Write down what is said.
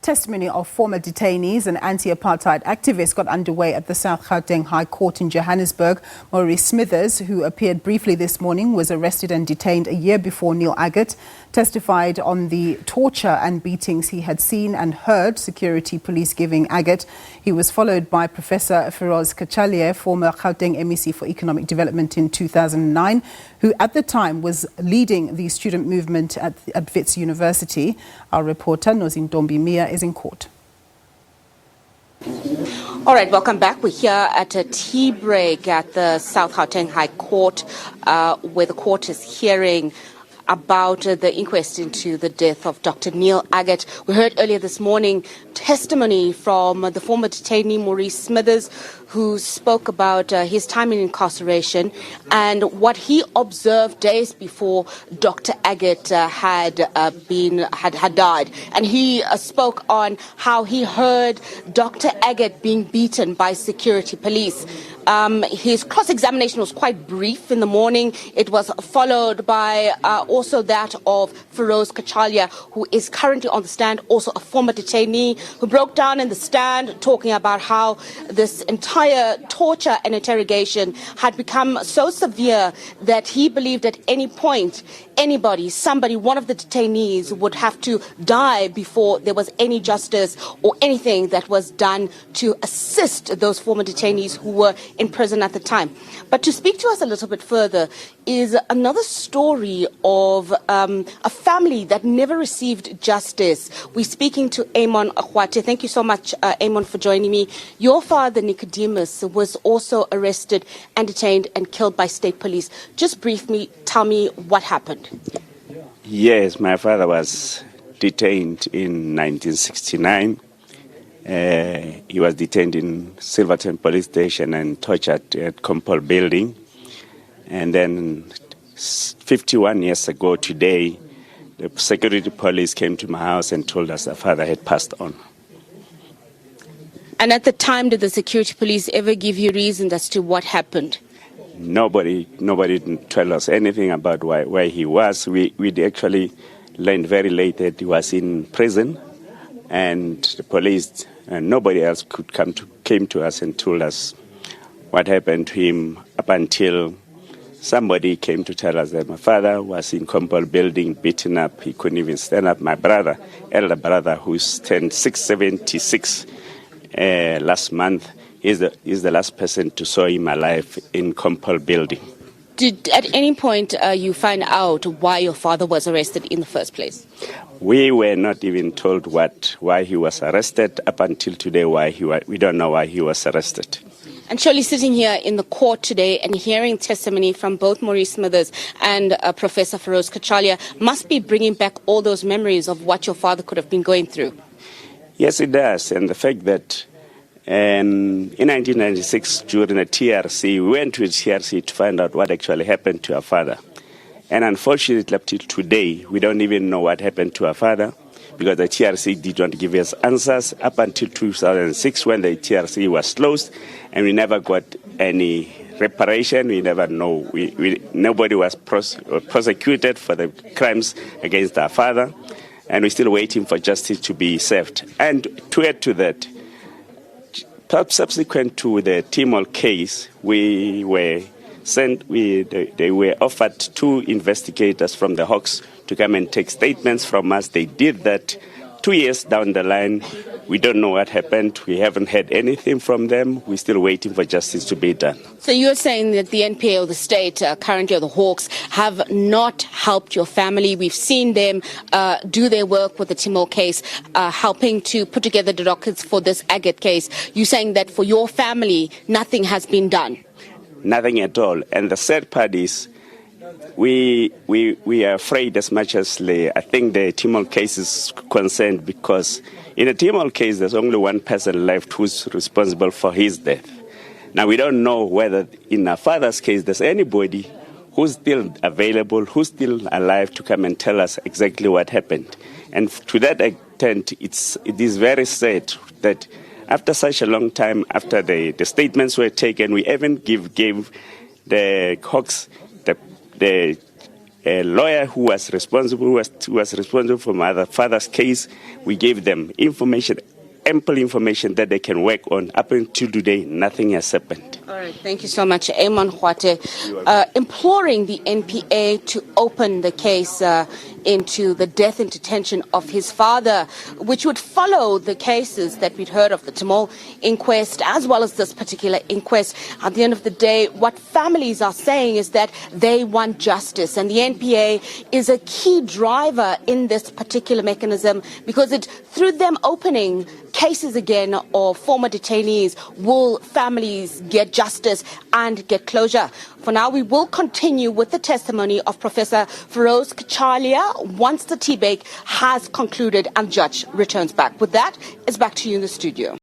Testimony of former detainees and anti-apartheid activists got underway at the South Gauteng High Court in Johannesburg. Maurice Smithers, who appeared briefly this morning, was arrested and detained a year before Neil Aggett, testified on the torture and beatings he had seen and heard security police giving Aggett. He was followed by Professor Firoz Cachalia, former Gauteng MEC for Economic Development in 2009, who at the time was leading the student movement at Wits University. Our reporter Nozintombi Miya is in court. All right, welcome back. We're here at a tea break at the South Gauteng High Court, where the court is hearing about the inquest into the death of Dr. Neil Aggett. We heard earlier this morning testimony from the former detainee Maurice Smithers, who spoke about his time in incarceration and what he observed days before Dr. Aggett had died. And he spoke on how he heard Dr. Aggett being beaten by security police. His cross-examination was quite brief in the morning. It was followed by also that of Firoz Cachalia, who is currently on the stand, also a former detainee, who broke down in the stand talking about how this entire torture and interrogation had become so severe that he believed at any point somebody, one of the detainees would have to die before there was any justice or anything that was done to assist those former detainees who were in prison at the time. But to speak to us a little bit further is another story of a family that never received justice. We're speaking to Amon Akhwate. Thank you so much, Amon, for joining me. Your father, Nicodemus, was also arrested and detained and killed by state police. Just briefly tell me what happened. Yes, my father was detained in 1969. He was detained in Silverton Police Station and tortured at Compol Building. And then 51 years ago today, the security police came to my house and told us that father had passed on. And at the time, did the security police ever give you reason as to what happened? Nobody didn't tell us anything about where he was. We actually learned very late that he was in prison, and the police and nobody else came to us and told us what happened to him up until somebody came to tell us that my father was in Compol Building, beaten up. He couldn't even stand up. My brother, elder brother, who's turned 676 last month, is the last person to saw him alive in Compol Building. Did at any point you find out why your father was arrested in the first place? We were not even told why he was arrested up until today. We don't know why he was arrested. And surely sitting here in the court today and hearing testimony from both Maurice Smithers and Professor Firoz Cachalia must be bringing back all those memories of what your father could have been going through. Yes, it does. And the fact that in 1996, during the TRC, we went to the TRC to find out what actually happened to our father. And unfortunately, up till today, we don't even know what happened to our father because the TRC did not give us answers up until 2006 when the TRC was closed, and we never got any reparation. We never know. Nobody was prosecuted for the crimes against our father, and we're still waiting for justice to be served. And to add to that, subsequent to the Timol case, they were offered 2 investigators from the Hawks to come and take statements from us. They did that. 2 years down the line, we don't know what happened. We haven't heard anything from them. We're still waiting for justice to be done. So you're saying that the NPA or the state, currently or the Hawks, have not helped your family. We've seen them do their work with the Timor case, helping to put together the dockets for this Aggett case. You're saying that for your family, nothing has been done? Nothing at all. And the sad part is we are afraid as much as I think the Timor case is concerned, because in the Timor case, there's only one person left who's responsible for his death. Now, we don't know whether in our father's case there's anybody who's still available, who's still alive to come and tell us exactly what happened. And to that extent, it is very sad that after such a long time, after the statements were taken, we even gave the Hawks the a lawyer who was responsible for my father's case. We gave them information, ample information that they can work on. Up until today, nothing has happened. All right, thank you so much, Eamon Huate, imploring the NPA to open the case into the death and detention of his father, which would follow the cases that we'd heard of, the Tamil inquest, as well as this particular inquest. At the end of the day, what families are saying is that they want justice, and the NPA is a key driver in this particular mechanism, because through them opening cases again or former detainees, will families get justice and get closure. For now, we will continue with the testimony of Professor Firoz Cachalia once the TBEC has concluded and judge returns back. With that, it's back to you in the studio.